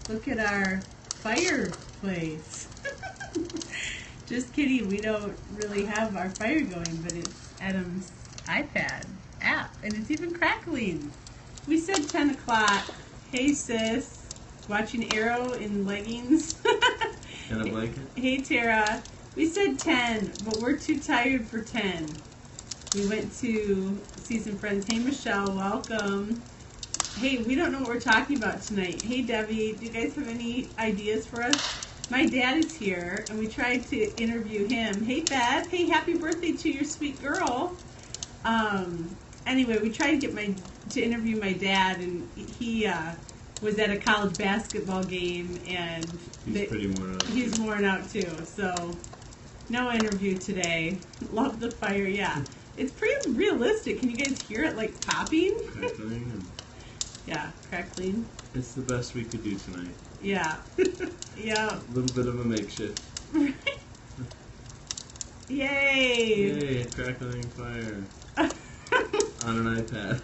Look at our fireplace. Just kidding, we don't really have our fire going, but it's Adam's iPad app, and it's even crackling. We said 10 o'clock. Hey, sis. Watching Arrow in leggings. And a blanket? Hey, Tara. We said 10, but we're too tired for 10. We went to see some friends. Hey, Michelle, welcome. Hey, we don't know what we're talking about tonight. Hey, Debbie, do you guys have any ideas for us? My dad is here, and we tried to interview him. Hey, Beth. Hey, happy birthday to your sweet girl. Anyway, we tried to interview my dad, and he was at a college basketball game, and pretty worn out. He's worn out too. So no interview today. Love the fire. Yeah, it's pretty realistic. Can you guys hear it like popping? Crackling. And yeah, crackling. It's the best we could do tonight. Yeah. Yeah. A little bit of a makeshift. Yay! Yay! Crackling fire. On an iPad.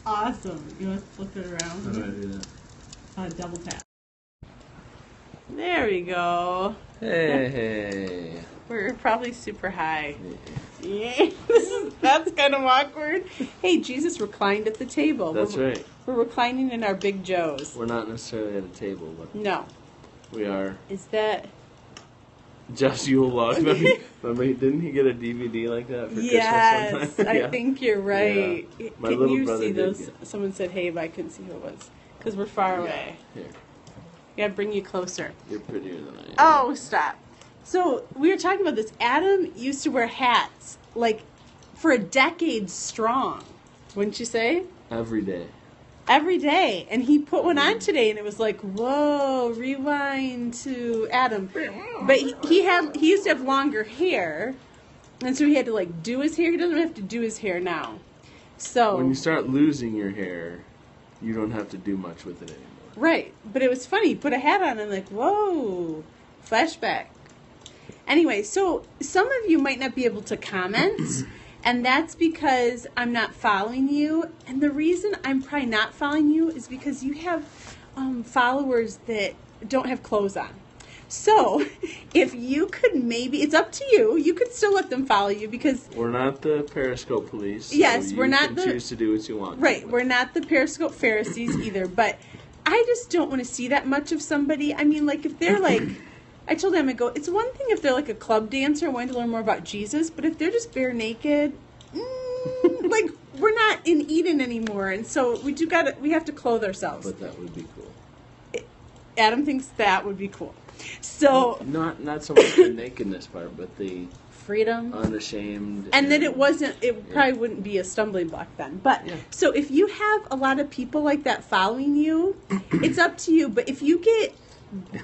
Awesome. You want to flip it around? How do I do that? Double tap. There we go. Hey. We're probably super high. Yeah. That's kind of awkward. Hey, Jesus reclined at the table. That's right. We're reclining in our Big Joes. We're not necessarily at a table, but No. we are. Is that... Just Yule Log. Remember, didn't he get a DVD like that for Christmas sometime? I think you're right. Yeah. My Can little you brother see did those? get- Someone said, hey, but I couldn't see who it was. Because we're far away. Here. We gotta bring you closer. You're prettier than I am. Oh, stop. So, we were talking about this. Adam used to wear hats, like, for a decade strong. Wouldn't you say? Every day. Every day. And he put one on today, and it was like, whoa, rewind to Adam. But he used to have longer hair, and so he had to, like, do his hair. He doesn't have to do his hair now. So When you start losing your hair, you don't have to do much with it anymore. right. But it was funny. He put a hat on, and like, whoa, flashback. Anyway, so some of you might not be able to comment, and that's because I'm not following you. And the reason I'm probably not following you is because you have followers that don't have clothes on. So if you could maybe, it's up to you. You could still let them follow you because... We're not the Periscope police. So Yes, we're not you the... can choose to do what you want. Right, we're not the Periscope Pharisees either, but I just don't want to see that much of somebody. I mean, like, if they're like... I told them, I go, it's one thing if they're like a club dancer and wanting to learn more about Jesus, but if they're just bare naked, like, we're not in Eden anymore, and so we have to clothe ourselves. But that would be cool. Adam thinks that would be cool. So Not so much the nakedness part, but the freedom, unashamed, and that it probably wouldn't be a stumbling block then. But so if you have a lot of people like that following you, it's up to you. But if you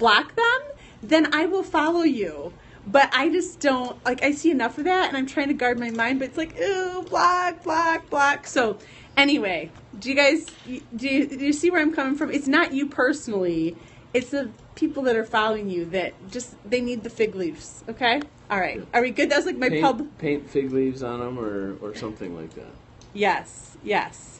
block them, then I will follow you. But I just don't, like, I see enough of that, and I'm trying to guard my mind, but it's like, ooh, block, block, block. So, anyway, do you see where I'm coming from? It's not you personally. It's the people that are following you that they need the fig leaves, okay? All right. Are we good? That's like my Paint fig leaves on them or something like that. Yes, yes.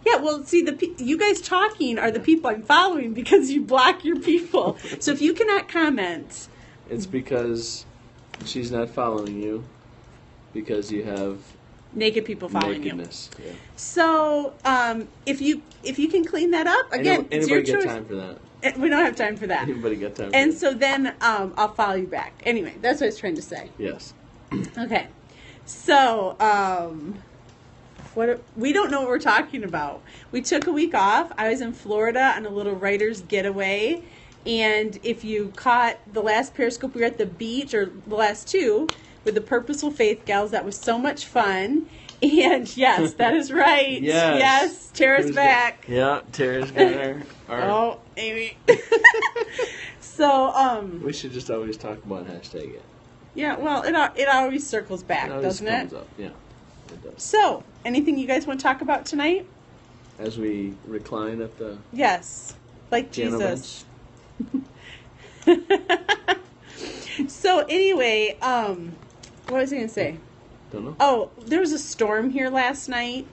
Yeah, well, see, you guys talking are the people I'm following because you block your people. So if you cannot comment... It's because she's not following you because you have... naked people following nakedness. You. Yeah. So if you can clean that up, again, it's your choice. Anybody got time for that? We don't have time for that. Anybody got time for and that? So then I'll follow you back. Anyway, that's what I was trying to say. Yes. Okay. So... we don't know what we're talking about. We took a week off. I was in Florida on a little writer's getaway. And if you caught the last Periscope, we were at the beach, or the last two, with the Purposeful Faith Gals. That was so much fun. And yes, that is right. Yes, Tara's back. Yeah, Tara's got our Oh, Amy. So, we should just always talk about hashtag it. Yeah, well, it always circles back, doesn't it? Up. Yeah, it does. So, anything you guys want to talk about tonight? As we recline at the Yes, like Jesus. bench. So anyway, what was I going to say? Don't know. Oh, there was a storm here last night,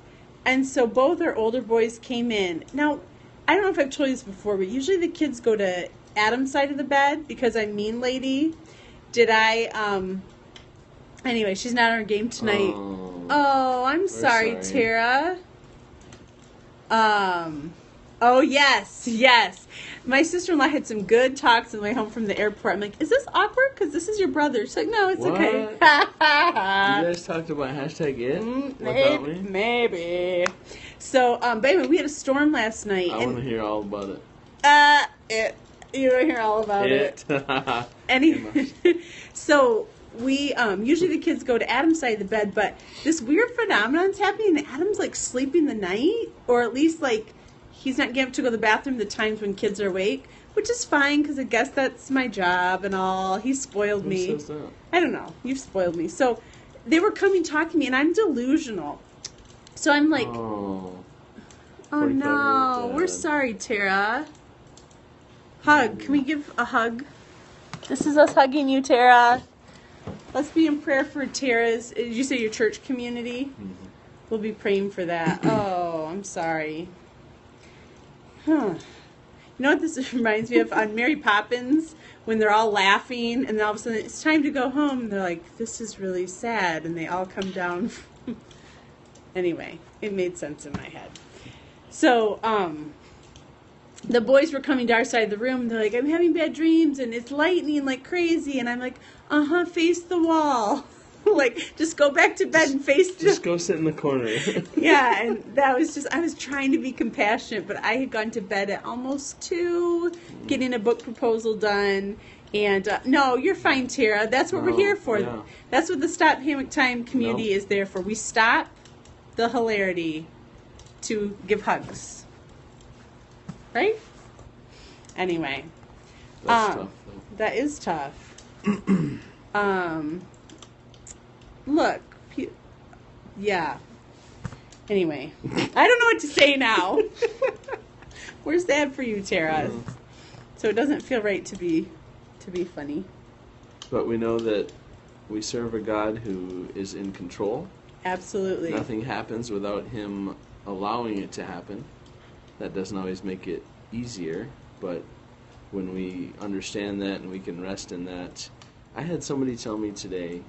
and so both our older boys came in. Now, I don't know if I've told you this before, but usually the kids go to Adam's side of the bed because I'm mean lady. Anyway, she's not on her game tonight. Oh, I'm sorry, Tara. Oh, yes. My sister-in-law had some good talks on the way home from the airport. I'm like, is this awkward? Because this is your brother. She's like, no, it's okay. You guys talked about #it without me? Maybe. So, but anyway, we had a storm last night. I want to hear all about it. You want to hear all about it? Anyway, so we, usually the kids go to Adam's side of the bed, but this weird phenomenon's happening, and Adam's, like, sleeping the night, or at least, like, he's not getting up to go to the bathroom the times when kids are awake, which is fine, because I guess that's my job and all. He spoiled me. Who says that? I don't know. You've spoiled me. So they were coming talking to me, and I'm delusional. So I'm like, oh no, we're sorry, Tara. Hug. Can we give a hug? This is us hugging you, Tara. Let's be in prayer for Tara's, did you say your church community? Mm-hmm. We'll be praying for that. Oh, I'm sorry. Huh. You know what this reminds me of? On Mary Poppins, when they're all laughing, and then all of a sudden it's time to go home, and they're like, this is really sad, and they all come down. Anyway, it made sense in my head. So, the boys were coming to our side of the room, and they're like, I'm having bad dreams, and it's lightning like crazy, and I'm like, face the wall. Like, just go back to bed and face Just go sit in the corner. Yeah, and that was just, I was trying to be compassionate, but I had gone to bed at almost 2, getting a book proposal done, and no, you're fine, Tara. That's what we're here for. Yeah. That's what the Stop Hammock Time community is there for. We stop the hilarity to give hugs. Right? Anyway. That's tough, though. That is tough. Look. Yeah. Anyway. I don't know what to say now. Where's that for you, Tara? So it doesn't feel right to be funny. But we know that we serve a God who is in control. Absolutely. Nothing happens without him allowing it to happen. That doesn't always make it easier, but when we understand that and we can rest in that. I had somebody tell me today,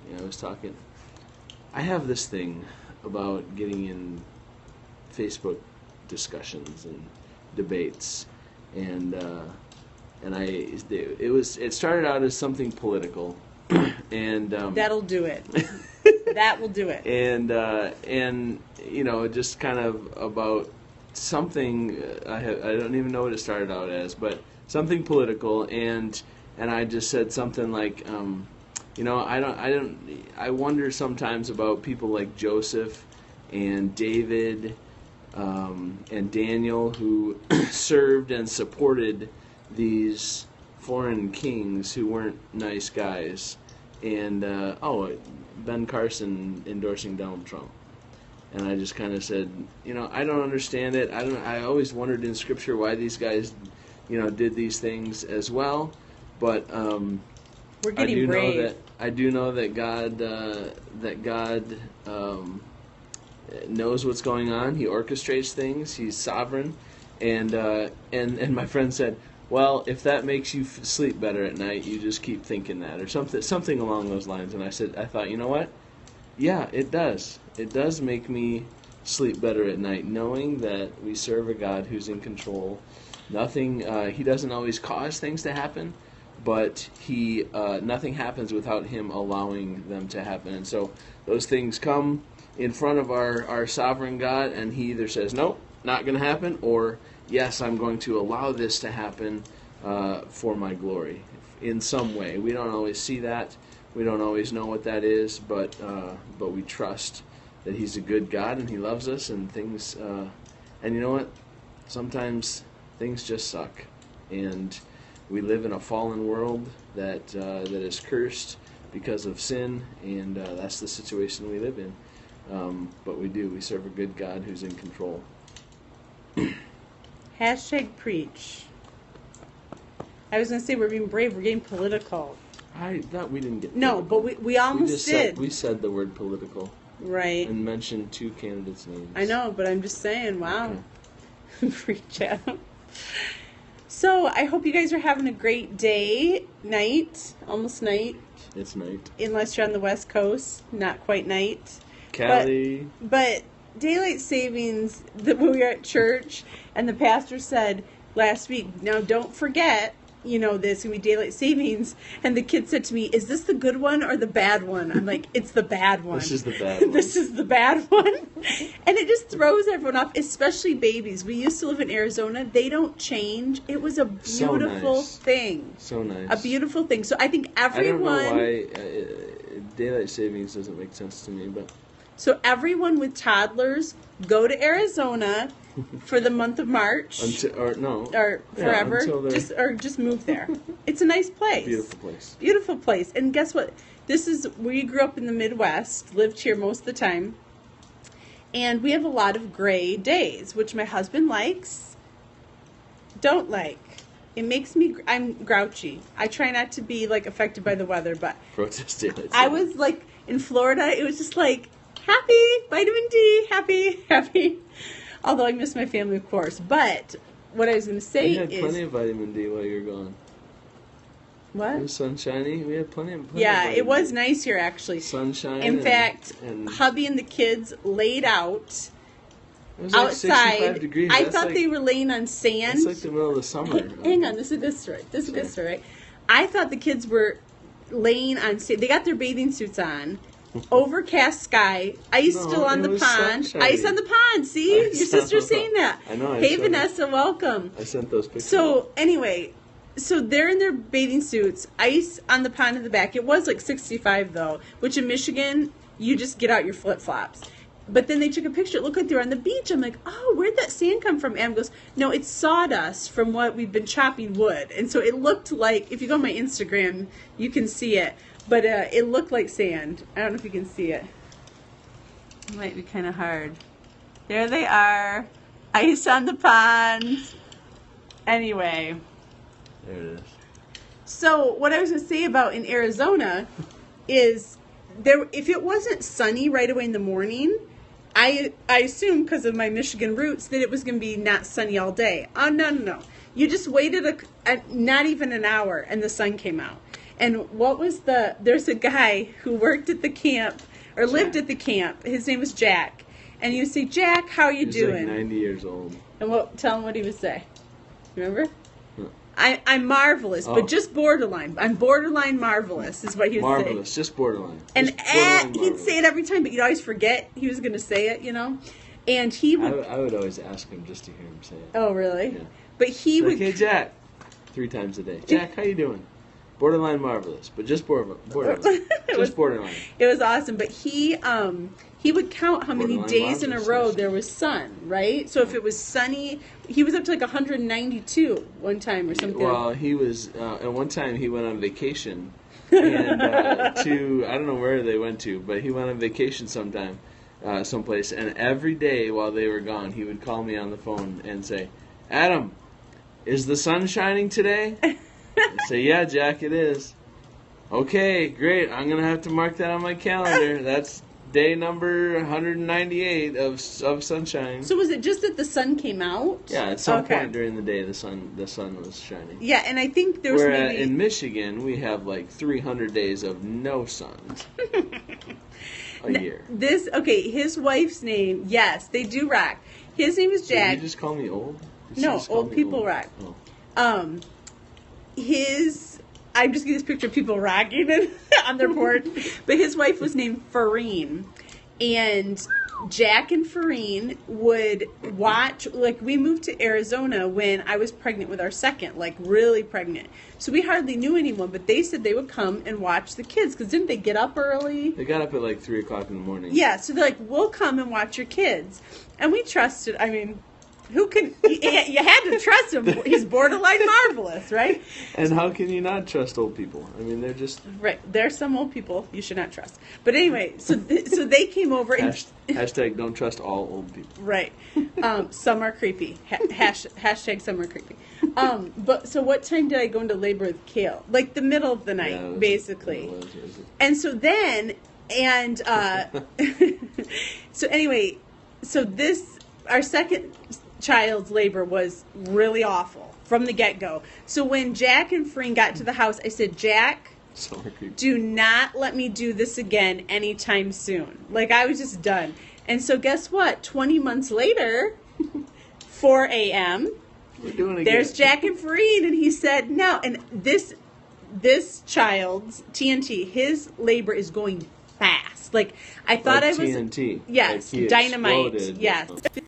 I have this thing about getting in Facebook discussions and debates, and it started out as something political, and that'll do it. That will do it. And just kind of about something I don't even know what it started out as, but something political, and I just said something like, I wonder sometimes about people like Joseph and David and Daniel who served and supported these foreign kings who weren't nice guys, and Ben Carson endorsing Donald Trump. And I just kind of said, I don't understand it. I always wondered in Scripture why these guys, did these things as well. But we're getting brave. I do know that God knows what's going on. He orchestrates things. He's sovereign. And my friend said, well, if that makes you sleep better at night, you just keep thinking that, or something along those lines. And I thought, you know what? Yeah, it does. It does make me sleep better at night, knowing that we serve a God who's in control. He doesn't always cause things to happen, but nothing happens without him allowing them to happen. And so those things come in front of our sovereign God, and he either says, nope, not going to happen, or yes, I'm going to allow this to happen for my glory in some way. We don't always see that. We don't always know what that is, but we trust that he's a good God and he loves us, and things. And you know what? Sometimes things just suck, and we live in a fallen world that is cursed because of sin, and that's the situation we live in. But we serve a good God who's in control. #preach. I was going to say we're being brave. We're getting political. I thought we didn't get political. No, but we almost did. We said the word political. Right. And mentioned 2 candidates' names. I know, but I'm just saying, wow. Okay. Preach, Adam. So I hope you guys are having a great day, almost night. It's night. Unless you're on the West Coast, not quite night. Cali. But daylight savings, when we were at church, and the pastor said last week, now don't forget, there's going to be daylight savings. And the kid said to me, is this the good one or the bad one? I'm like, it's the bad one. This is the bad one. This is the bad one. And it just throws everyone off, especially babies. We used to live in Arizona. They don't change. It was a beautiful thing. So nice. A beautiful thing. So I think everyone... I don't know why daylight savings doesn't make sense to me, but... So everyone with toddlers, go to Arizona for the month of March. Or forever. Just move there. It's a nice place. Beautiful place. Beautiful place. And guess what? We grew up in the Midwest, lived here most of the time. And we have a lot of gray days, which my husband likes, don't like. It makes me, I'm grouchy. I try not to be affected by the weather, but protest daylight. I was in Florida, it was just happy, vitamin D, happy. Although I miss my family, of course. But what I was going to say is... We had plenty of vitamin D while you were gone. What? It was sunshiny. We had plenty of Yeah, it was nice here, actually. Sunshine. In fact, hubby and the kids laid out it was outside. 65 degrees. I thought they were laying on sand. It's the middle of the summer. Hang on, this is a good story. This is a good story, right? I thought the kids were laying on sand. They got their bathing suits on. Overcast sky, ice still on the pond. Sunshiny. Ice on the pond, see? Your sister's saying that. I know. Hey, Vanessa, welcome. I sent those pictures. So, anyway, they're in their bathing suits, ice on the pond in the back. It was 65, though, which in Michigan, you just get out your flip-flops. But then they took a picture. It looked like they were on the beach. I'm like, oh, where'd that sand come from? Am goes, no, it's sawdust from what we've been chopping wood. And so it looked like, if you go on my Instagram, you can see it. But it looked like sand. I don't know if you can see it. It might be kind of hard. There they are. Ice on the pond. Anyway. There it is. So what I was going to say about in Arizona is if it wasn't sunny right away in the morning, I assume because of my Michigan roots that it was going to be not sunny all day. Oh, no. You just waited not even an hour and the sun came out. And there's a guy who worked at the camp, or lived at the camp. His name was Jack. And you would say, Jack, how are you doing? He's 90 years old. And tell him what he would say. Remember? I'm marvelous, but just borderline. I'm borderline marvelous is what he would say. Marvelous, just borderline. And he'd say it every time, but you'd always forget he was going to say it, And he would... I would always ask him just to hear him say it. Oh, really? Yeah. But he would... Hey, Jack. 3 times a day. Jack, how you doing? Borderline marvelous, but just borderline. Just borderline. It was awesome, but he would count how many days in a row there was sun, right? So if it was sunny, he was up to 192 one time or something. Well, he was at one time he went on vacation, and I don't know where they went to, but he went on vacation someplace, and every day while they were gone, he would call me on the phone and say, "Adam, is the sun shining today?" I say, "Yeah, Jack, it is." "Okay, great. I'm going to have to mark that on my calendar. That's day number 198 of sunshine." So was it just that the sun came out? Yeah, at some point during the day the sun was shining. Yeah, and I think there's in Michigan we have 300 days of no sun a year. His wife's name, yes, they do rock. His name is Jack. Did you just call me old? No, old people rock. Oh. I'm just getting this picture of people rocking it on their porch. But his wife was named Farine. And Jack and Farine would watch, we moved to Arizona when I was pregnant with our second, really pregnant. So we hardly knew anyone, but they said they would come and watch the kids. Because didn't they get up early? They got up at 3 o'clock in the morning. Yeah, so they're we'll come and watch your kids. And we trusted, you had to trust him. He's borderline marvelous, right? And how can you not trust old people? They're just... Right. There's some old people you should not trust. But anyway, so they came over and... Hashtag don't trust all old people. Right. Some are creepy. Hashtag some are creepy. But so what time did I go into labor with Kale? The middle of the night, basically. And so then, so anyway, our second child's labor was really awful from the get-go. So when Jack and Freen got to the house, I said, Jack, do not let me do this again anytime soon. Like, I was just done. And so guess what? 20 months later, 4 a.m., we're doing it there's again. Jack and Freen, and he said no. And this child's TNT, his labor is going fast. Like, I thought Like I was TNT. yes, Like he dynamite. exploded. Yes.